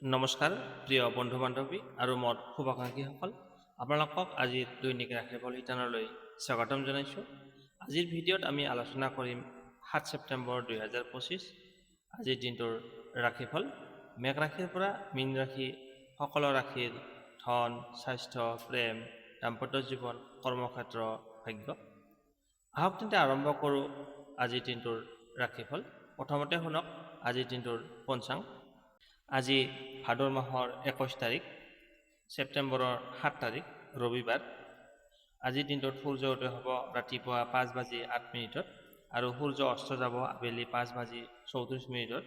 নমস্কাৰ প্ৰিয় বন্ধু বান্ধৱী আৰু মোৰ শুভাকাংক্ষীসকল, আপোনালোকক আজিৰ দৈনিক ৰাশিফল শিতানলৈ স্বাগতম জনাইছোঁ। আজিৰ ভিডিঅ'ত আমি আলোচনা কৰিম 7 ছেপ্টেম্বৰ 2025 আজিৰ দিনটোৰ ৰাশিফল। মেঘ ৰাশিৰ পৰা মীন ৰাশি সকলো ৰাশিৰ ধন, স্বাস্থ্য, প্ৰেম, দাম্পত্য জীৱন, কৰ্মক্ষেত্ৰ, ভাগ্য। আহক তেন্তে আৰম্ভ কৰোঁ আজিৰ দিনটোৰ ৰাশিফল। প্ৰথমতে শুনক আজিৰ দিনটোৰ পঞ্চাং। আজি ভাদৰ মাহৰ 21 তাৰিখ, ছেপ্টেম্বৰৰ 7 তাৰিখ, ৰবিবাৰ। আজিৰ দিনটোত সূৰ্য উদয় হ'ব ৰাতিপুৱা 5:08 আৰু সূৰ্য অস্ত যাব আবেলি 5:34।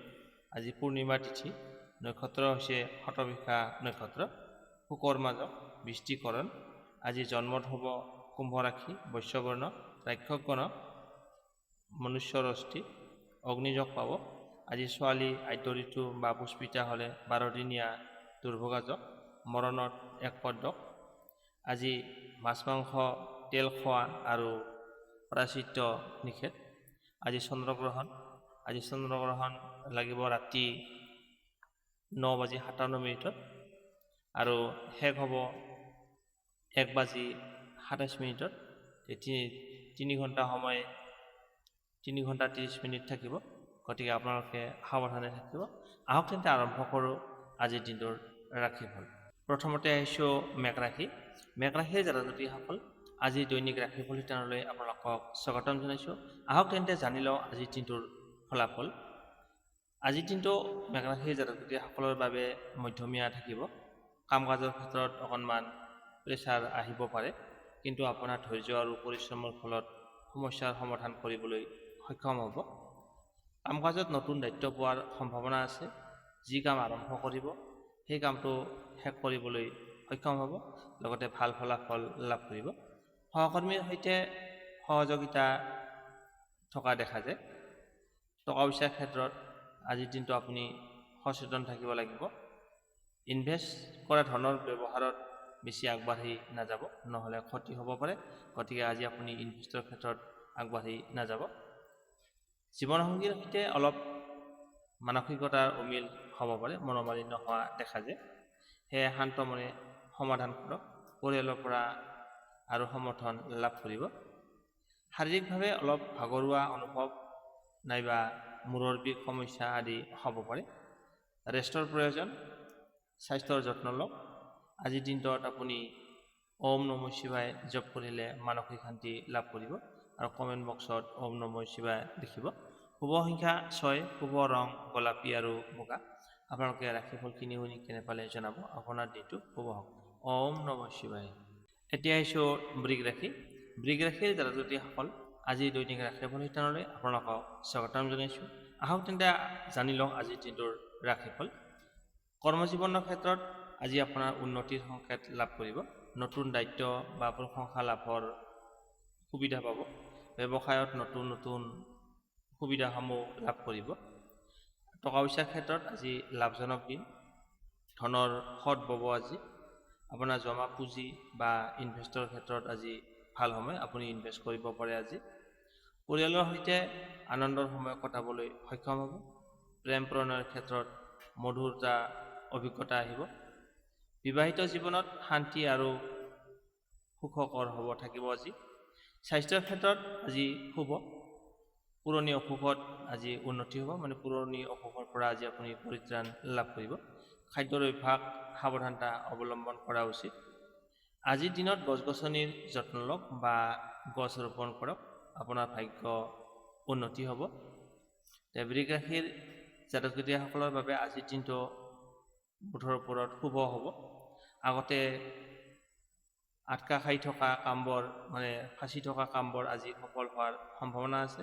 আজি পূৰ্ণিমা তিথি। নক্ষত্ৰ হৈছে শতভিষা নক্ষত্ৰ। শুকৰ মাজত বৃষ্টিকৰণ। আজি জন্মত হ'ব কুম্ভ ৰাশি, বৈশ্যবৰ্ণ, ৰাক্ষসগণ, মনুষ্যৰ অস্থি, অগ্নিযোগ পাব। আজি ছোৱালী আদ্য ঋতু বা পুষ্পিতা হ'লে 12দিনীয়া দুৰ্ভোগাযোগ, মৰণত এক পদক। আজি মাছ মাংস, তেল খোৱা আৰু প্ৰাচিত্য নিষেধ। আজি চন্দ্ৰগ্ৰহণ। আজি চন্দ্ৰগ্ৰহণ লাগিব ৰাতি 9:57 আৰু শেষ হ'ব 1:27। 3 ঘণ্টা সময় 3 ঘণ্টা 30 মিনিট থাকিব, গতিকে আপোনালোকে সাৱধানে থাকিব। আহক তেন্তে আৰম্ভ কৰোঁ আজিৰ দিনটোৰ ৰাশিফল। প্ৰথমতে আহিছোঁ মেঘ ৰাশি। মেঘ ৰাশিৰ জাতক-জাতিসকল, আজিৰ দৈনিক ৰাশিফল শিতানলৈ আপোনালোকক স্বাগতম জনাইছোঁ। আহক তেন্তে জানি লওঁ আজিৰ দিনটোৰ ফলাফল। আজিৰ দিনটো মেঘ ৰাশিৰ জাতক-জাতিসকলৰ বাবে মধ্যমীয়া থাকিব। কাম কাজৰ ক্ষেত্ৰত অকণমান প্ৰেছাৰ আহিব পাৰে, কিন্তু আপোনাৰ ধৈৰ্য আৰু পৰিশ্ৰমৰ ফলত সমস্যাৰ সমাধান কৰিবলৈ সক্ষম হ'ব। কাম কাজত নতুন দায়িত্ব পোৱাৰ সম্ভাৱনা আছে। যি কাম আৰম্ভ কৰিব সেই কামটো শেষ কৰিবলৈ সক্ষম হ'ব, লগতে ভাল ফলাফল লাভ কৰিব। সহকৰ্মীৰ সৈতে সহযোগিতা থকা দেখা যায়। টকা পইচাৰ ক্ষেত্ৰত আজিৰ দিনটো আপুনি সচেতন থাকিব লাগিব। ইনভেষ্ট কৰা ধনৰ ব্যৱহাৰত বেছি আগবাঢ়ি নাযাব, নহ'লে ক্ষতি হ'ব পাৰে, গতিকে আজি আপুনি ইনভেষ্টৰ ক্ষেত্ৰত আগবাঢ়ি নাযাব। জীৱনসংগীৰ সৈতে অলপ মানসিকতাৰ অমিল হ'ব পাৰে, মনোমালিন্য হোৱা দেখা যায়। সেয়ে শান্ত মনে সমাধান কৰক। পৰিয়ালৰ পৰা আৰু সমৰ্থন লাভ কৰিব। শাৰীৰিকভাৱে অলপ ভাগৰুৱা অনুভৱ নাইবা মূৰৰ বিষ সমস্যা আদি হ'ব পাৰে। ৰেষ্টৰ প্ৰয়োজন। স্বাস্থ্যৰ যত্ন লওক। আজিৰ দিনটোত আপুনি ওম নমঃ শিৱায় জপ কৰিলে মানসিক শান্তি লাভ কৰিব আৰু কমেণ্ট বক্সত ওম নমঃ শিৱায় লিখিব। শুভ সংখ্যা 6, শুভ ৰং গোলাপী আৰু বগা। আপোনালোকে ৰাশিফলখিনি শুনি কেনে পালে জনাব। আপোনাৰ দিনটো শুভ হওক। ওম নমঃ শিৱায়। এতিয়া আহিছোঁ বৃগ ৰাশি। বৃগ ৰাশিৰ জাতক-জাতিসকল, আজি দৈনিক ৰাশিফল শিতানলৈ আপোনালোকক স্বাগতম জনাইছোঁ। আহক তেন্তে জানি লওঁ আজিৰ দিনটোৰ ৰাশিফল। কৰ্মজীৱনৰ ক্ষেত্ৰত আজি আপোনাৰ উন্নতিৰ সংকেত লাভ কৰিব। নতুন দায়িত্ব বা প্ৰশংসা লাভৰ সুবিধা পাব। ব্যৱসায়ত নতুন নতুন সুবিধাসমূহ লাভ কৰিব। টকা পইচাৰ ক্ষেত্ৰত আজি লাভজনক দিন। ধনৰ সৎ বব আজি। আপোনাৰ জমা পুঁজি বা ইনভেষ্টৰ ক্ষেত্ৰত আজি ভাল সময়, আপুনি ইনভেষ্ট কৰিব পাৰে আজি। পৰিয়ালৰ সৈতে আনন্দৰ সময় কটাবলৈ সক্ষম হ'ব। প্ৰেম প্ৰণয়ৰ ক্ষেত্ৰত মধুৰতা অভিজ্ঞতা আহিব। বিবাহিত জীৱনত শান্তি আৰু সুখকৰ হ'ব থাকিব আজি। স্বাস্থ্যৰ ক্ষেত্ৰত আজি শুভ। পুৰণি অসুখত আজি উন্নতি হ'ব, মানে পুৰণি অসুখৰ পৰা আজি আপুনি পৰিত্ৰাণ লাভ কৰিব। খাদ্যৰ অভ্যাস সাৱধানতা অৱলম্বন কৰা উচিত। আজিৰ দিনত গছ-গছনিৰ যত্ন লওক বা গছ ৰোপণ কৰক, আপোনাৰ ভাগ্য উন্নতি হ'ব। বৃগ ৰাশিৰ জাতক-জাতিসকলৰ বাবে আজিৰ দিনটো বুধৰ ওপৰত শুভ হ'ব। আগতে আটকা খাই থকা কামবোৰ, মানে ফাঁচি থকা কামবোৰ আজি সফল হোৱাৰ সম্ভাৱনা আছে।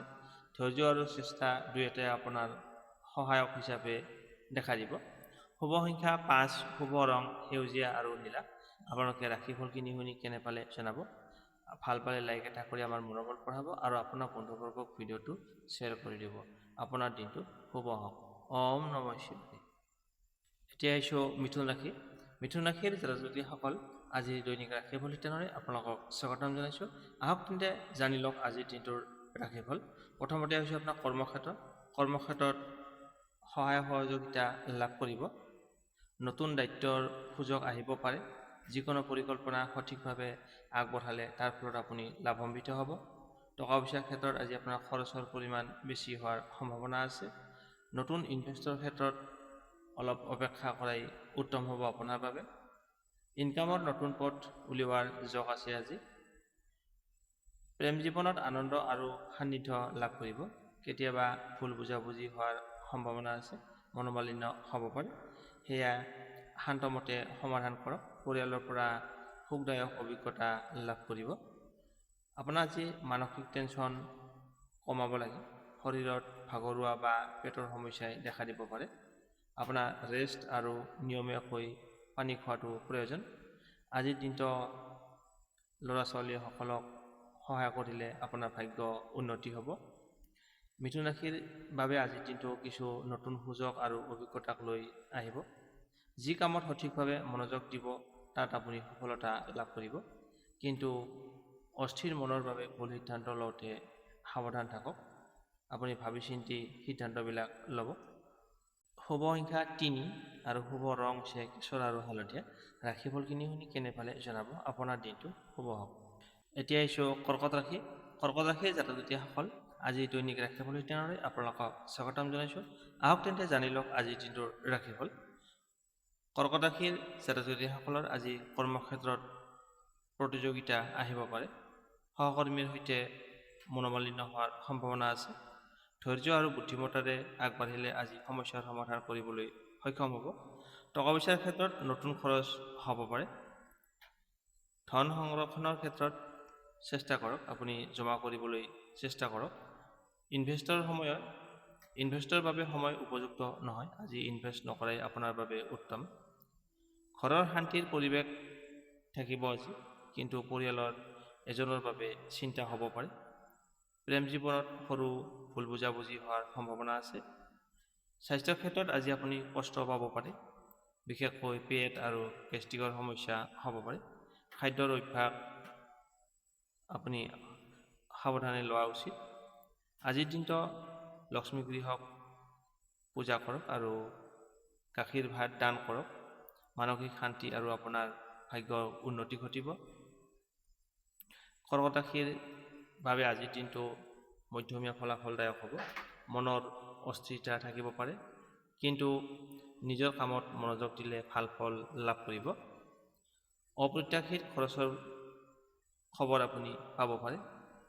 ধৈৰ্য আৰু চেষ্টা দুয়োটাই আপোনাৰ সহায়ক হিচাপে দেখা দিব। শুভ সংখ্যা 5, শুভ ৰং সেউজীয়া আৰু নীলা। আপোনালোকে ৰাশিফলখিনি শুনি কেনে পালে জনাব। ভাল পালে লাইক এটা কৰি আমাৰ মনোবল বঢ়াব আৰু আপোনাৰ বন্ধুবৰ্গক ভিডিঅ'টো শ্বেয়াৰ কৰি দিব। আপোনাৰ দিনটো শুভ হওক। ওম নমঃ শিৱায়। এতিয়া আহিছোঁ মিথুন ৰাশি। মিথুন ৰাশিৰ জাতক-জাতিসকল, আজি দৈনিক ৰাশিফল শিতানলৈ আপোনালোকক স্বাগতম জনাইছোঁ। আহক তেন্তে জানি লওক আজিৰ দিনটোৰ ৰাশিফল। প্ৰথমতে হৈছে আপোনাৰ কৰ্মক্ষেত্ৰ। কৰ্মক্ষেত্ৰত সহায় সহযোগিতা লাভ কৰিব। নতুন দায়িত্বৰ সুযোগ আহিব পাৰে। যিকোনো পৰিকল্পনা সঠিকভাৱে আগবঢ়ালে তাৰ ফলত আপুনি লাভান্বিত হ'ব। টকা পইচাৰ ক্ষেত্ৰত আজি আপোনাৰ খৰচৰ পৰিমাণ বেছি হোৱাৰ সম্ভাৱনা আছে। নতুন ইনভেষ্টৰ ক্ষেত্ৰত অলপ অপেক্ষা কৰাই উত্তম হ'ব আপোনাৰ বাবে। ইনকামৰ নতুন পথ উলিওৱাৰ যোগ আছে আজি। প্ৰেম জীৱনত আনন্দ আৰু সান্নিধ্য লাভ কৰিব। কেতিয়াবা ভুল বুজাবুজি হোৱাৰ সম্ভাৱনা আছে, মনোমালিন্য হ'ব পাৰে, সেয়া শান্তমতে সমাধান কৰক। পৰিয়ালৰ পৰা সুখদায়ক অভিজ্ঞতা লাভ কৰিব। আপোনাৰ যি মানসিক টেনশ্যন কমাব লাগে, শৰীৰত ভাগৰুৱা বা পেটৰ সমস্যাই দেখা দিব পাৰে। আপোনাৰ ৰেষ্ট আৰু নিয়মীয়াকৈ পানী খোৱাটো প্ৰয়োজন। আজিৰ দিনটো ল'ৰা ছোৱালীসকলক সহায় কৰিলে আপোনাৰ ভাগ্য উন্নতি হ'ব। মিথুন ৰাশিৰ বাবে আজিৰ দিনটো কিছু নতুন সুযোগ আৰু অভিজ্ঞতাক লৈ আহিব। যি কামত সঠিকভাৱে মনোযোগ দিব তাত আপুনি সফলতা লাভ কৰিব। কিন্তু অস্থিৰ মনৰ বাবে ভুল সিদ্ধান্ত লওঁতে সাৱধান থাকক। আপুনি ভাবি চিন্তি সিদ্ধান্তবিলাক ল'ব। শুভ সংখ্যা ৩ আৰু শুভ ৰং হৈছে কেশৰ আৰু হালধীয়া। ৰাশিফলখিনি শুনি কেনে পালে জনাব। আপোনাৰ দিনটো শুভ হওক। এতিয়া আহিছোঁ কৰ্কট ৰাশি। কৰ্কট ৰাশিৰ জাতক জাতিসকল, আজি দৈনিক ৰাশিফল তেনেদৰে আপোনালোকক স্বাগতম জনাইছোঁ। আহক তেন্তে জানি লওক আজিৰ দিনটোৰ ৰাশিফল। কৰ্কট ৰাশিৰ জাতক জাতিসকলৰ আজি কৰ্মক্ষেত্ৰত প্ৰতিযোগিতা আহিব পাৰে। সহকৰ্মীৰ সৈতে মনোমালিন্য হোৱাৰ সম্ভাৱনা আছে। ধৈৰ্য আৰু বুদ্ধিমত্তাৰে আগবাঢ়িলে আজি সমস্যাৰ সমাধান কৰিবলৈ সক্ষম হ'ব। টকা পইচাৰ ক্ষেত্ৰত নতুন খৰচ হ'ব পাৰে। ধন সংৰক্ষণৰ ক্ষেত্ৰত চেষ্টা কৰক, আপুনি জমা কৰিবলৈ চেষ্টা কৰক। ইনভেষ্টৰ বাবে সময় উপযুক্ত নহয়। আজি ইনভেষ্ট নকৰাই আপোনাৰ বাবে উত্তম। ঘৰৰ শান্তিৰ পৰিৱেশ থাকিব আজি, কিন্তু পৰিয়ালৰ এজনৰ বাবে চিন্তা হ'ব পাৰে। প্ৰেম জীৱনত সৰু ভুল বুজাবুজি হোৱাৰ সম্ভাৱনা আছে। স্বাস্থ্যৰ ক্ষেত্ৰত আজি আপুনি কষ্ট পাব পাৰে, বিশেষকৈ পেট আৰু গেষ্ট্ৰিকৰ সমস্যা হ'ব পাৰে। খাদ্যৰ অভ্যাস আপুনি সাৱধানে লোৱা উচিত। আজিৰ দিনটো লক্ষ্মী গৃহক পূজা কৰক আৰু গাখীৰ ভাত দান কৰক। মানসিক শান্তি আৰু আপোনাৰ ভাগ্যৰ উন্নতি ঘটিব। কৰ্কট ৰাশিৰ বাবে আজিৰ দিনটো মধ্যমীয়া ফলাফলদায়ক হ'ব। মনৰ অস্থিৰতা থাকিব পাৰে, কিন্তু নিজৰ কামত মনোযোগ দিলে ভাল ফল লাভ কৰিব। অপ্ৰত্যাশিত খৰচৰ খবৰ আপুনি পাব পাৰে।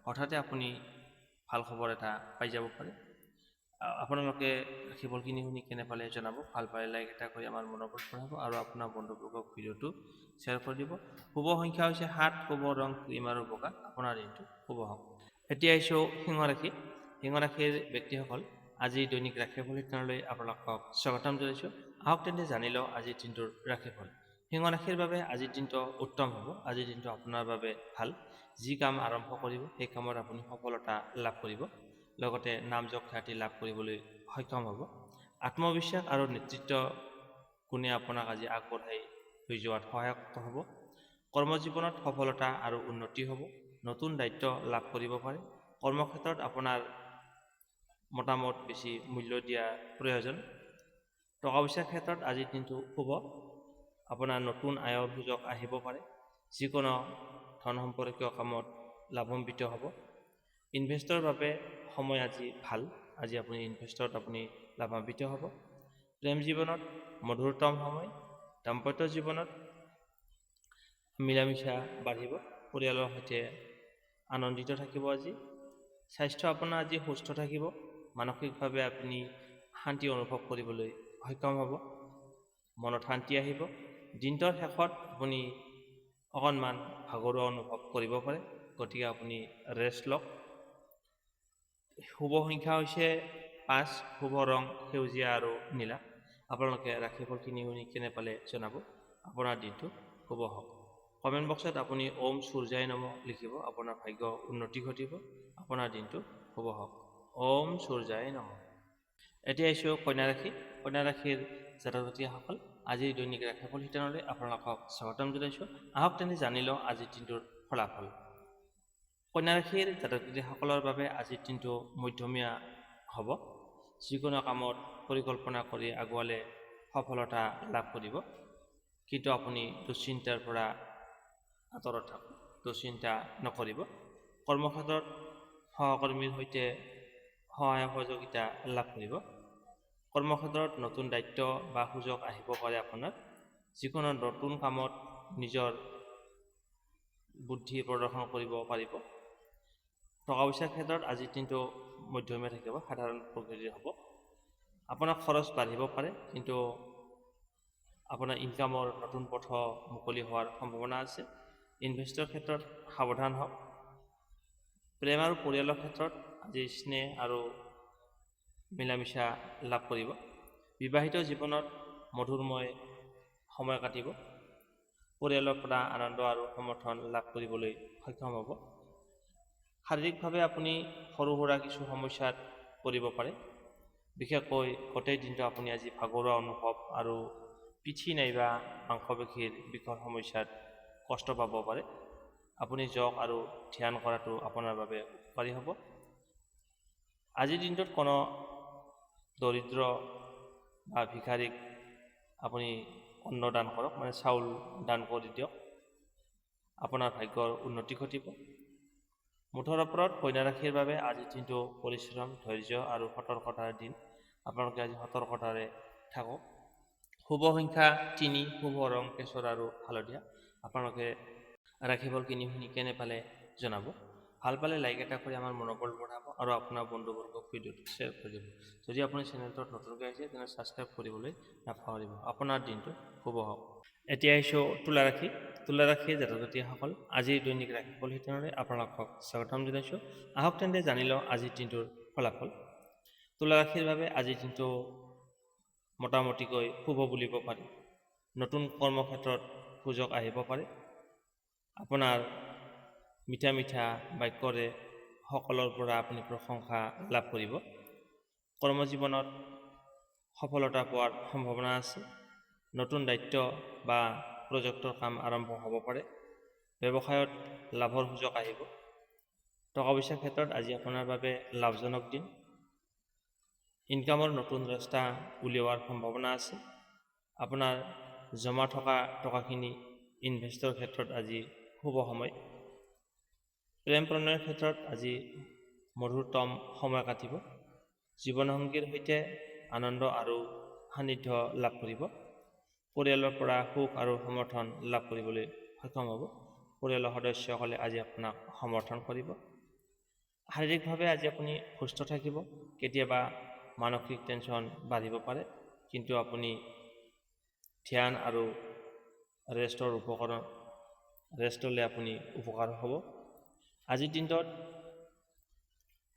হঠাতে আপুনি ভাল খবৰ এটা পাই যাব পাৰে। আপোনালোকে ৰাশিফলখিনি শুনি কেনে পালে জনাব। ভাল পালে লাইক এটা কৰি আমাৰ মনোবল বঢ়াব আৰু আপোনাৰ বন্ধুবৰ্গক ভিডিঅ'টো শ্বেয়াৰ কৰি দিব। শুভ সংখ্যা হৈছে 7, শুভ ৰং ক্ৰীম আৰু বগা। আপোনাৰ দিনটো শুভ হওক। এতিয়া আহিছোঁ সিংহ ৰাশি। সিংহ ৰাশিৰ ব্যক্তিসকল, আজি দৈনিক ৰাশিফল নিৰ্ধাৰণলৈ আপোনালোকক স্বাগতম জনাইছোঁ। আহক তেন্তে জানি লওঁ আজিৰ দিনটোৰ ৰাশিফল। সিংহ ৰাশিৰ বাবে আজিৰ দিনটো উত্তম হ'ব। আজিৰ দিনটো আপোনাৰ বাবে ভাল। যি কাম আৰম্ভ কৰিব সেই কামত আপুনি সফলতা লাভ কৰিব, লগতে নামযশ খ্যাতি লাভ কৰিবলৈ সক্ষম হ'ব। আত্মবিশ্বাস আৰু নেতৃত্ব গুণে আপোনাক আজি আগবঢ়াই লৈ যোৱাত সহায়ক হ'ব। কৰ্মজীৱনত সফলতা আৰু উন্নতি হ'ব। নতুন দায়িত্ব লাভ কৰিব পাৰে। কৰ্মক্ষেত্ৰত আপোনাৰ মতামত বেছি মূল্য দিয়া প্ৰয়োজন। টকা পইচাৰ ক্ষেত্ৰত আজিৰ দিনটো শুভ। আপোনাৰ নতুন আয়ৰ সুযোগ আহিব পাৰে। যিকোনো ধন সম্পৰ্কীয় কামত লাভান্বিত হ'ব। ইনভেষ্টৰ বাবে সময় আজি ভাল। আজি আপুনি ইনভেষ্টত লাভান্বিত হ'ব। প্ৰেম জীৱনত মধুৰতম সময়। দাম্পত্য জীৱনত মিলামিছা বাঢ়িব। পৰিয়ালৰ সৈতে আনন্দিত থাকিব আজি। স্বাস্থ্য আপোনাৰ আজি সুস্থ থাকিব। মানসিকভাৱে আপুনি শান্তি অনুভৱ কৰিবলৈ সক্ষম হ'ব। মনত শান্তি আহিব। দিনটোৰ শেষত আপুনি অকণমান ভাগৰুৱা অনুভৱ কৰিব পাৰে, গতিকে আপুনি ৰেষ্ট লওক। শুভ সংখ্যা হৈছে 5, শুভ ৰং সেউজীয়া আৰু নীলা। আপোনালোকে ৰাশিফলখিনি শুনি কেনে পালে জনাব। আপোনাৰ দিনটো শুভ হওক। কমেণ্ট বক্সত আপুনি ওম সূৰ্যায় নমঃ লিখিব। আপোনাৰ ভাগ্য উন্নতি ঘটিব। আপোনাৰ দিনটো শুভ হওক। ওম সূৰ্যায় নমঃ। এতিয়া আহিছোঁ কন্যা ৰাশি। কন্যা ৰাশিৰ জাতক জাতিসকল, আজিৰ দৈনিক ৰাশিফল নিৰ্ধাৰণলৈ আপোনালোকক স্বাগতম জনাইছোঁ। আহক তেন্তে জানি লওঁ আজিৰ দিনটোৰ ফলাফল। কন্যা ৰাশিৰ জাতক জাতিসকলৰ বাবে আজিৰ দিনটো মধ্যমীয়া হ'ব। যিকোনো কামত পৰিকল্পনা কৰি আগুৱালে সফলতা লাভ কৰিব। কিন্তু আপুনি দুশ্চিন্তাৰ পৰা আঁতৰত থাকক, দুশ্চিন্তা নকৰিব। কৰ্মক্ষেত্ৰত সহকৰ্মীৰ সৈতে সহায় সহযোগিতা লাভ কৰিব। কৰ্মক্ষেত্ৰত নতুন দায়িত্ব বা সুযোগ আহিব পাৰে আপোনাৰ। যিকোনো নতুন কামত নিজৰ বুদ্ধি প্ৰদৰ্শন কৰিব পাৰিব। টকা পইচাৰ ক্ষেত্ৰত আজিৰ দিনটো মধ্যমীয়া থাকিব, সাধাৰণ প্ৰকৃতিৰ হ'ব। আপোনাৰ খৰচ বাঢ়িব পাৰে, কিন্তু আপোনাৰ ইনকামৰ নতুন পথ মুকলি হোৱাৰ সম্ভাৱনা আছে। ইনভেষ্টৰ ক্ষেত্ৰত সাৱধান হওক। প্ৰেম আৰু পৰিয়ালৰ ক্ষেত্ৰত আজি স্নেহ আৰু মিলামিছা লাভ কৰিব। বিবাহিত জীৱনত মধুৰময় সময় কাটিব। পৰিয়ালৰ পৰা আনন্দ আৰু সমৰ্থন লাভ কৰিবলৈ সক্ষম হ'ব। শাৰীৰিকভাৱে আপুনি সৰু সুৰা কিছু সমস্যাত পৰিব পাৰে। বিশেষকৈ গোটেই দিনটো আপুনি আজি ভাগৰুৱা অনুভৱ আৰু পিঠি নাইবা মাংসপেশীৰ বিষৰ সমস্যাত কষ্ট পাব পাৰে। আপুনি যোগ আৰু ধ্যান কৰাটো আপোনাৰ বাবে উপকাৰী হ'ব। আজিৰ দিনটোত কোনো দৰিদ্ৰ বা ভিখাৰীক আপুনি অন্ন দান কৰক, মানে চাউল দান কৰি দিয়ক। আপোনাৰ ভাগ্যৰ উন্নতি ঘটিব। মুঠৰ ওপৰত কন্যা ৰাশিৰ বাবে আজিৰ দিনটো পৰিশ্ৰম, ধৈৰ্য আৰু সতৰ্কতাৰ দিন। আপোনালোকে আজি সতৰ্কতাৰে থাকক। শুভ সংখ্যা 3, শুভ ৰং কেশৰ আৰু হালধীয়া। আপোনালোকে ৰাশিফল কিনি শুনি কেনে পালে জনাব। ভাল পালে লাইক এটা কৰি আমাৰ মনোবল বঢ়াব আৰু আপোনাৰ বন্ধুবৰ্গক ভিডিঅ'টো শ্বেয়াৰ কৰি দিব। যদি আপুনি চেনেলটোত নতুনকৈ আহিছে তেনে ছাবস্ক্ৰাইব কৰিবলৈ নাপাহৰিব। আপোনাৰ দিনটো শুভ হওক। এতিয়া আহিছোঁ তুলা ৰাশি। তুলা ৰাশিৰ জাতক জাতিসকল, আজিৰ দৈনিক ৰাশিফল শিতানলৈ আপোনালোকক স্বাগতম জনাইছোঁ। আহক তেন্তে জানি লওঁ আজিৰ দিনটোৰ ফলাফল। তুলা ৰাশিৰ বাবে আজিৰ দিনটো মোটামুটিকৈ শুভ বুলিব পাৰি। নতুন কৰ্মক্ষেত্ৰত সুযোগ আহিব পাৰে। আপোনাৰ মিঠা মিঠা বাক্যৰে সকলৰ পৰা আপুনি প্ৰশংসা লাভ কৰিব। কৰ্মজীৱনত সফলতা পোৱাৰ সম্ভাৱনা আছে। নতুন দায়িত্ব বা প্ৰজেক্টৰ কাম আৰম্ভ হ'ব পাৰে। ব্যৱসায়ত লাভৰ সুযোগ আহিব। টকা পইচাৰ ক্ষেত্ৰত আজি আপোনাৰ বাবে লাভজনক দিন। ইনকামৰ নতুন ৰাস্তা উলিওৱাৰ সম্ভাৱনা আছে। আপোনাৰ জমা থকা টকাখিনি ইনভেষ্টৰ ক্ষেত্ৰত আজি শুভ সময়। প্ৰেম প্ৰণয়ৰ ক্ষেত্ৰত আজি মধুৰতম সময় কাটিব। জীৱনসংগীৰ সৈতে আনন্দ আৰু সান্নিধ্য লাভ কৰিব। পৰিয়ালৰ পৰা সুখ আৰু সমৰ্থন লাভ কৰিবলৈ সক্ষম হ'ব। পৰিয়ালৰ সদস্যসকলে আজি আপোনাক সমৰ্থন কৰিব। শাৰীৰিকভাৱে আজি আপুনি সুস্থ থাকিব। কেতিয়াবা মানসিক টেনশ্যন বাঢ়িব পাৰে, কিন্তু আপুনি ধ্যান আৰু ৰেষ্ট ল'লে আপুনি উপকাৰ হ'ব। আজিৰ দিনটোত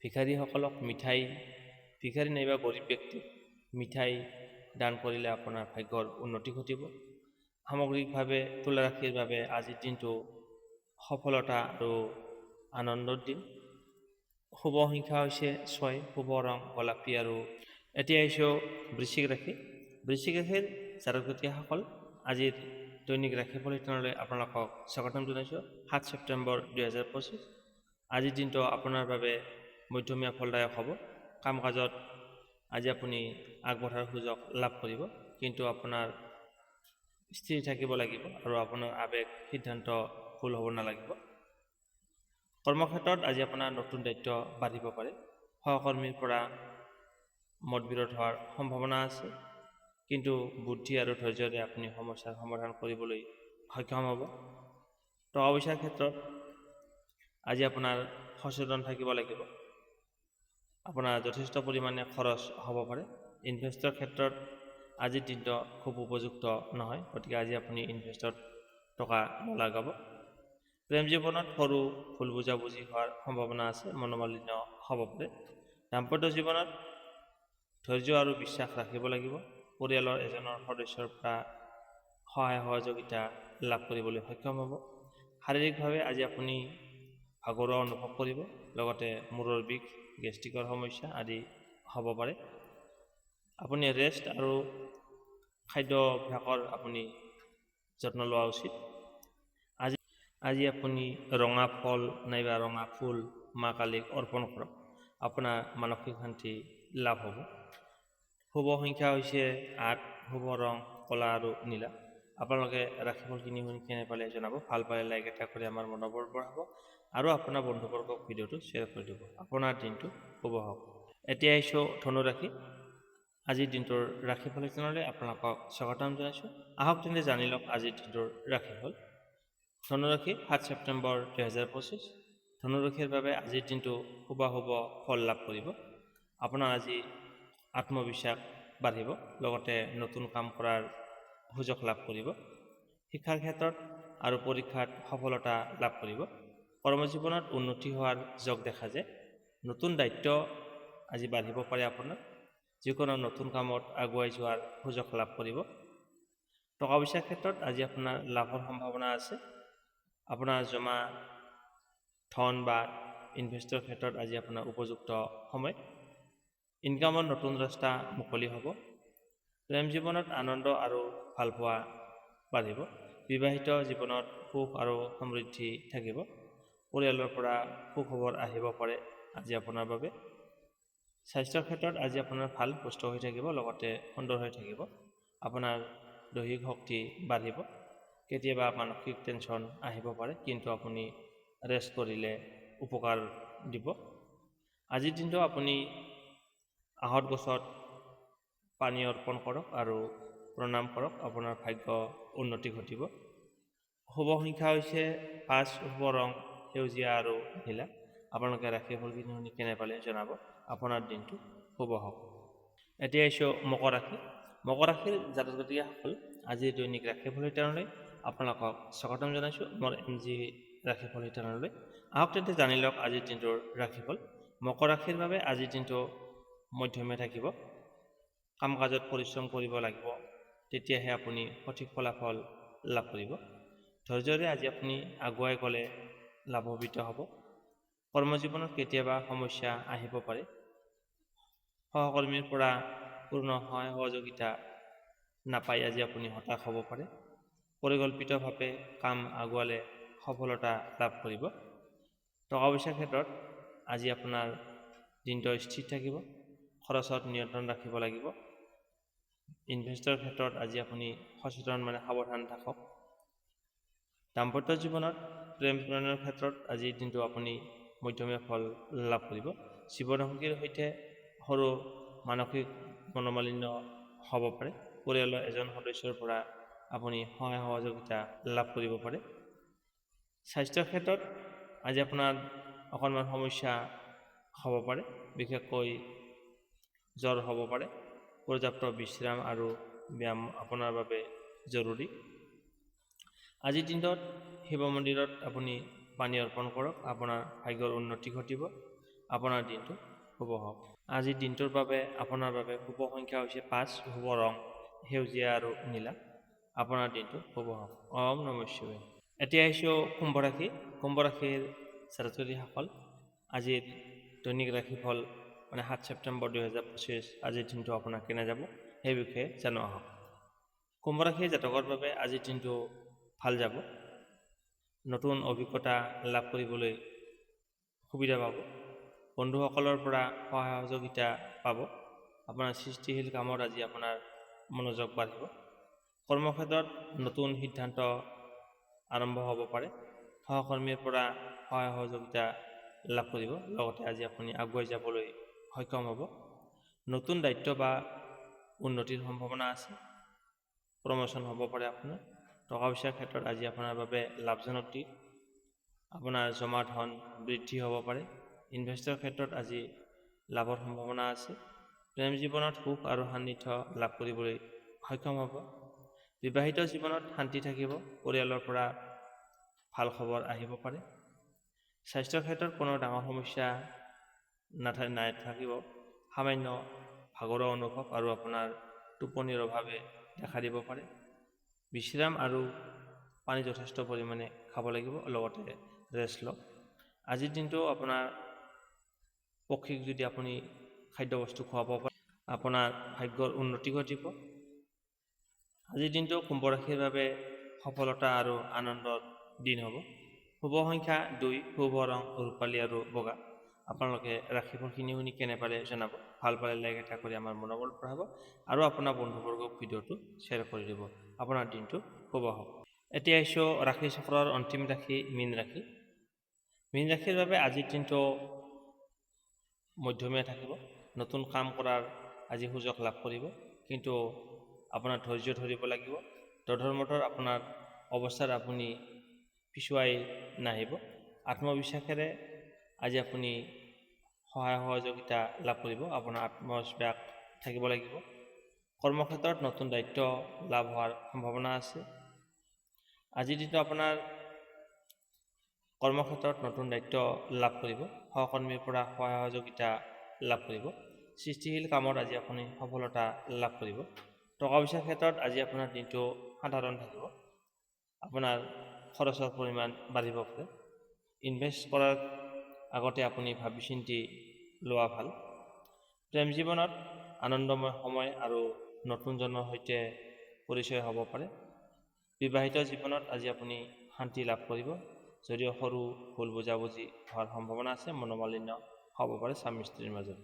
ভিখাৰীসকলক ভিখাৰী নাইবা গৰীব ব্যক্তিক মিঠাই দান কৰিলে আপোনাৰ ভাগ্যৰ উন্নতি ঘটিব। সামগ্ৰিকভাৱে তুলা ৰাশিৰ বাবে আজিৰ দিনটো সফলতা আৰু আনন্দৰ দিন। শুভ সংখ্যা হৈছে 6, শুভ ৰং গোলাপী আৰু এতিয়া আহিছোঁ বৃশ্চিক ৰাশি। বৃশ্চিক ৰাশিৰ জাতক জাতিসকল, আজিৰ দৈনিক ৰাশিফল শিতানলৈ আপোনালোকক স্বাগতম জনাইছোঁ। 7 ছেপ্টেম্বৰ 2025। আজিৰ দিনটো আপোনাৰ বাবে মধ্যমীয়া ফলদায়ক হ'ব। কাম কাজত আজি আপুনি আগবঢ়াৰ সুযোগ লাভ কৰিব, কিন্তু আপোনাৰ স্থিৰ থাকিব লাগিব আৰু আপোনাৰ আৱেগ সিদ্ধান্ত ভুল হ'ব নালাগিব। কৰ্মক্ষেত্ৰত আজি আপোনাৰ নতুন দায়িত্ব বাঢ়িব পাৰে। সহকৰ্মীৰ পৰা মতবিৰোধ হোৱাৰ সম্ভাৱনা আছে, কিন্তু বুদ্ধি আৰু ধৈৰ্যৰে আপুনি সমস্যাৰ সমাধান কৰিবলৈ সক্ষম হ'ব। টকা পইচাৰ ক্ষেত্ৰত আজি আপোনাৰ সচেতন থাকিব লাগিব। আপোনাৰ যথেষ্ট পৰিমাণে খৰচ হ'ব পাৰে। ইনভেষ্টৰ ক্ষেত্ৰত আজিৰ দিনটো খুব উপযুক্ত নহয়, গতিকে আজি আপুনি ইনভেষ্টত টকা নলগাব। প্ৰেম জীৱনত সৰু ভুল বুজাবুজি হোৱাৰ সম্ভাৱনা আছে, মনোমালিন্য হ'ব পাৰে। দাম্পত্য জীৱনত ধৈৰ্য আৰু বিশ্বাস ৰাখিব লাগিব। পৰিয়ালৰ এজনৰ সদস্যৰ পৰা সহায় সহযোগিতা লাভ কৰিবলৈ সক্ষম হ'ব। শাৰীৰিকভাৱে আজি আপুনি ভাগৰুৱা অনুভৱ কৰিব, লগতে মূৰৰ বিষ, গেষ্ট্ৰিকৰ সমস্যা আদি হ'ব পাৰে। আপুনি ৰেষ্ট আৰু খাদ্যাভ্যাসৰ আপুনি যত্ন লোৱা উচিত। আজি আপুনি ৰঙা ফল নাইবা ৰঙা ফুল মা কালীক অৰ্পণ কৰক। আপোনাৰ মানসিক শান্তি লাভ হ'ব। শুভ সংখ্যা হৈছে 8, শুভ ৰং ক'লা আৰু নীলা। আপোনালোকে ৰাশিফল কিনি শুনি কেনে পালে জনাব। ভাল পালে লাইক এটা কৰি আমাৰ মনোবল বঢ়াব আৰু আপোনাৰ বন্ধুবৰ্গক ভিডিঅ'টো শ্বেয়াৰ কৰি দিব। আপোনাৰ দিনটো শুভ হওক। এতিয়া আহিছোঁ ধনু ৰাশি। আজিৰ দিনটোৰ ৰাশিফল চেনেললৈ আপোনালোকক স্বাগতম জনাইছোঁ। আহক তেন্তে জানি লওক আজিৰ দিনটোৰ ৰাশিফল। ধনুৰাশি 7 ছেপ্টেম্বৰ 2025। ধনুৰাশিৰ বাবে আজিৰ দিনটো শুভ ফল লাভ কৰিব। আপোনাৰ আজি আত্মবিশ্বাস বাঢ়িব, লগতে নতুন কাম কৰাৰ সুযোগ লাভ কৰিব। শিক্ষাৰ ক্ষেত্ৰত আৰু পৰীক্ষাত সফলতা লাভ কৰিব। কৰ্মজীৱনত উন্নতি হোৱাৰ যোগ দেখা যায়। নতুন দায়িত্ব আজি বাঢ়িব পাৰে আপোনাৰ। যিকোনো নতুন কামত আগুৱাই যোৱাৰ সুযোগ লাভ কৰিব। টকা পইচাৰ ক্ষেত্ৰত আজি আপোনাৰ লাভৰ সম্ভাৱনা আছে। আপোনাৰ জমা ধন বা ইনভেষ্টৰ ক্ষেত্ৰত আজি আপোনাৰ উপযুক্ত সময়। ইনকামৰ নতুন ৰাস্তা মুকলি হ'ব। প্ৰেম জীৱনত আনন্দ আৰু ভালপোৱা বাঢ়িব। বিবাহিত জীৱনত সুখ আৰু সমৃদ্ধি থাকিব। পৰিয়ালৰ পৰা সুখবৰ আহিব পাৰে আজি আপোনাৰ বাবে। স্বাস্থ্যৰ ক্ষেত্ৰত আজি আপোনাৰ ভাল সুস্থ হৈ থাকিব, লগতে সুন্দৰ হৈ থাকিব। আপোনাৰ দৈহিক শক্তি বাঢ়িব। কেতিয়াবা মানসিক টেনশ্যন আহিব পাৰে, কিন্তু আপুনি ৰেষ্ট কৰিলে উপকাৰ দিব। আজিৰ দিনটো আপুনি আহঁত গছত পানী অৰ্পণ কৰক আৰু প্ৰণাম কৰক। আপোনাৰ ভাগ্য উন্নতি ঘটিব। শুভ সংখ্যা হৈছে 5, শুভ ৰং সেউজীয়া আৰু নীলা। আপোনালোকে ৰাশিফল কিনি শুনি কেনে পালে জনাব। আপোনাৰ দিনটো শুভ হওক। এতিয়া আহিছোঁ মকৰ ৰাশি। মকৰ ৰাশিৰ জাতক জাতিকাসকল, আজিৰ দৈনিক ৰাশিফল শিতানলৈ আপোনালোকক স্বাগতম জনাইছোঁ মোৰ MG ৰাশিফল শিতানলৈ। আহক তেন্তে জানি লওক আজিৰ দিনটোৰ ৰাশিফল। মকৰ ৰাশিৰ বাবে আজিৰ দিনটো মধ্যমীয়া থাকিব। কাম কাজত পৰিশ্ৰম কৰিব লাগিব, তেতিয়াহে আপুনি সঠিক ফলাফল লাভ কৰিব। ধৈৰ্যৰে আজি আপুনি আগুৱাই গ'লে লাভান্বিত হ'ব। কৰ্মজীৱনত কেতিয়াবা সমস্যা আহিব পাৰে। সহকৰ্মীৰ পৰা পূৰ্ণ সহায় সহযোগিতা নাপাই আজি আপুনি হতাশ হ'ব পাৰে। পৰিকল্পিতভাৱে কাম আগুৱালে সফলতা লাভ কৰিব। টকা পইচাৰ ক্ষেত্ৰত আজি আপোনাৰ দিনটো স্থিৰ থাকিব। খৰচত নিয়ন্ত্ৰণ ৰাখিব লাগিব। ইনভেষ্টৰ ক্ষেত্ৰত আজি আপুনি সচেতন সাৱধান থাকক। দাম্পত্য জীৱনত প্ৰেম প্ৰণয়নৰ ক্ষেত্ৰত আজিৰ দিনটো আপুনি মধ্যমীয়া ফল লাভ কৰিব। জীৱনসংগীৰ সৈতে সৰু মানসিক মনোমালিন্য হ'ব পাৰে। পৰিয়ালৰ এজন সদস্যৰ পৰা আপুনি সহায় সহযোগিতা লাভ কৰিব পাৰে। স্বাস্থ্যৰ ক্ষেত্ৰত আজি আপোনাৰ অকণমান সমস্যা হ'ব পাৰে, বিশেষকৈ জ্বৰ হ'ব পাৰে। পৰ্যাপ্ত বিশ্ৰাম আৰু ব্যায়াম আপোনাৰ বাবে জৰুৰী। আজিৰ দিনটোত শিৱ মন্দিৰত আপুনি পানী অৰ্পণ কৰক। আপোনাৰ ভাগ্যৰ উন্নতি ঘটিব। আপোনাৰ দিনটো শুভ হওক। আজিৰ দিনটোৰ বাবে আপোনাৰ বাবে শুভ সংখ্যা হৈছে 5, শুভ ৰং সেউজীয়া আৰু নীলা। আপোনাৰ দিনটো শুভ হওক। ওম নমঃ শিৱায়। এতিয়া আহিছোঁ কুম্ভ ৰাশি। কুম্ভ ৰাশিৰ জাতক জাতিকাসকল, আজিৰ দৈনিক ৰাশিফল 7 ছেপ্টেম্বৰ 2025। আজিৰ দিনটো আপোনাৰ কেনে যাব সেই বিষয়ে জানো আহক। কুম্ভ ৰাশিৰ জাতকৰ বাবে আজিৰ দিনটো ভাল যাব। নতুন অভিজ্ঞতা লাভ কৰিবলৈ সুবিধা পাব। বন্ধুসকলৰ পৰা সহায় সহযোগিতা পাব। আপোনাৰ সৃষ্টিশীল কামত আজি আপোনাৰ মনোযোগ বাঢ়িব। কৰ্মক্ষেত্ৰত নতুন সিদ্ধান্ত আৰম্ভ হ'ব পাৰে। সহকৰ্মীৰ পৰা সহায় সহযোগিতা লাভ কৰিব, লগতে আজি আপুনি আগুৱাই যাবলৈ সক্ষম হ'ব। নতুন দায়িত্ব বা উন্নতিৰ সম্ভাৱনা আছে। প্ৰমোশ্যন হ'ব পাৰে আপোনাৰ। টকা পইচাৰ ক্ষেত্ৰত আজি আপোনাৰ বাবে লাভজনক দিন। আপোনাৰ জমা ধন বৃদ্ধি হ'ব পাৰে। ইনভেষ্টৰ ক্ষেত্ৰত আজি লাভৰ সম্ভাৱনা আছে। প্ৰেম জীৱনত সুখ আৰু সান্নিধ্য লাভ কৰিবলৈ সক্ষম হ'ব। বিবাহিত জীৱনত শান্তি থাকিব। পৰিয়ালৰ পৰা ভাল খবৰ আহিব পাৰে। স্বাস্থ্যৰ ক্ষেত্ৰত কোনো ডাঙৰ সমস্যা নাথাকিব। সামান্য ভাগৰুৱা অনুভৱ আৰু আপোনাৰ টোপনিৰ অভাৱে দেখা দিব পাৰে। বিশ্ৰাম আৰু পানী যথেষ্ট পৰিমাণে খাব লাগিব, লগতে ৰেষ্ট লওক। আজিৰ দিনটো আপোনাৰ পক্ষীক যদি আপুনি খাদ্যবস্তু খুৱাব পাৰে, আপোনাৰ ভাগ্যৰ উন্নতি ঘটিব। আজিৰ দিনটো কুম্ভ ৰাশিৰ বাবে সফলতা আৰু আনন্দৰ দিন হ'ব। শুভ সংখ্যা 2, শুভ ৰং ৰূপালী আৰু বগা। আপোনালোকে ৰাশিফলখিনি শুনি কেনে পালে জনাব। ভাল পালে লাইক এটা কৰি আমাৰ মনোবল বঢ়াব আৰু আপোনাৰ বন্ধুবৰ্গক ভিডিঅ'টো শ্বেয়াৰ কৰি দিব। আপোনাৰ দিনটো শুভ হওক। এতিয়া আহিছোঁ ৰাশি চক্ৰৰ অন্তিম ৰাশি মীন ৰাশি। মীন ৰাশিৰ বাবে আজিৰ দিনটো মধ্যমীয়া থাকিব। নতুন কাম কৰাৰ আজি সুযোগ লাভ কৰিব, কিন্তু আপোনাৰ ধৈৰ্য ধৰিব লাগিব। ধৰ্মতৰ আপোনাৰ অৱস্থাত আপুনি পিছুৱাই নাহিব। আত্মবিশ্বাসেৰে আজি আপুনি সহায় সহযোগিতা লাভ কৰিব। আপোনাৰ আত্মবিশ্বাস থাকিব লাগিব। কৰ্মক্ষেত্ৰত নতুন দায়িত্ব লাভ হোৱাৰ সম্ভাৱনা আছে। আজিৰ দিনটো আপোনাৰ কৰ্মক্ষেত্ৰত নতুন দায়িত্ব লাভ কৰিব। সহকৰ্মীৰ পৰা সহায় সহযোগিতা লাভ কৰিব। সৃষ্টিশীল কামত আজি আপুনি সফলতা লাভ কৰিব। টকা পইচাৰ ক্ষেত্ৰত আজি আপোনাৰ দিনটো সাধাৰণ থাকিব। আপোনাৰ খৰচৰ পৰিমাণ বাঢ়িব পাৰে। ইনভেষ্ট কৰাৰ আগতে আপুনি ভাবি চিন্তি লোৱা ভাল। প্ৰেম জীৱনত আনন্দময় সময় আৰু নতুনজনৰ সৈতে পৰিচয় হ'ব পাৰে। বিবাহিত জীৱনত আজি আপুনি শান্তি লাভ কৰিব। যদিও সৰু ভুল বুজাবুজি হোৱাৰ সম্ভাৱনা আছে, মনোমালিন্য হ'ব পাৰে স্বামী স্ত্ৰীৰ মাজত।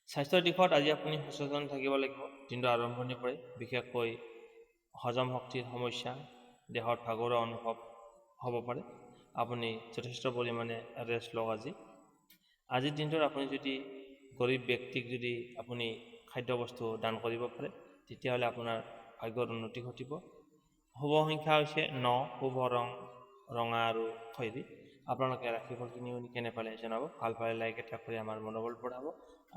স্বাস্থ্যৰ দিশত আজি আপুনি সচেতন থাকিব লাগিব। দিনটো আৰম্ভণিৰ পৰাই বিশেষকৈ হজম শক্তিৰ সমস্যা, দেহত ভাগৰুৱা অনুভৱ হ'ব পাৰে। আপুনি যথেষ্ট পৰিমাণে ৰেষ্ট লওক আজি। আজিৰ দিনটোত আপুনি যদি গৰীব ব্যক্তিক যদি আপুনি খাদ্যবস্তু দান কৰিব পাৰে, তেতিয়াহ'লে আপোনাৰ ভাগ্যৰ উন্নতি ঘটিব। শুভ সংখ্যা হৈছে 9, শুভ ৰং ৰঙা আৰু খয়েৰী। আপোনালোকে ৰাশিফলখিনি শুনি কেনে পালে জনাব। ভাল পালে লাইক এটা কৰি আমাৰ মনোবল বঢ়াব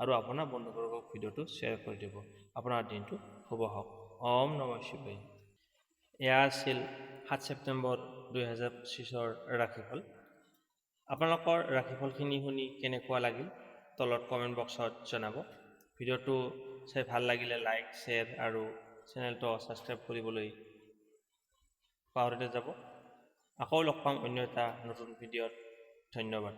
আৰু আপোনাৰ বন্ধুবৰ্গক ভিডিঅ'টো শ্বেয়াৰ কৰি দিব। আপোনাৰ দিনটো শুভ হওক। ওম নমঃ শিৱায়। এয়া আছিল 7 ছেপ্টেম্বৰ 2025 ৰাশিফল। আপোনালোকৰ ৰাশিফলখিনি শুনি কেনেকুৱা লাগিল তলত কমেণ্ট বক্সত জনাব। ভিডিঅ'টো চাই ভাল লাগিলে লাইক, শ্বেয়াৰ আৰু চেনেলটো ছাবস্ক্ৰাইব কৰিবলৈ পাহৰি নাযাব। আকৌ লগ পাম অন্য এটা নতুন ভিডিঅ'ত। ধন্যবাদ।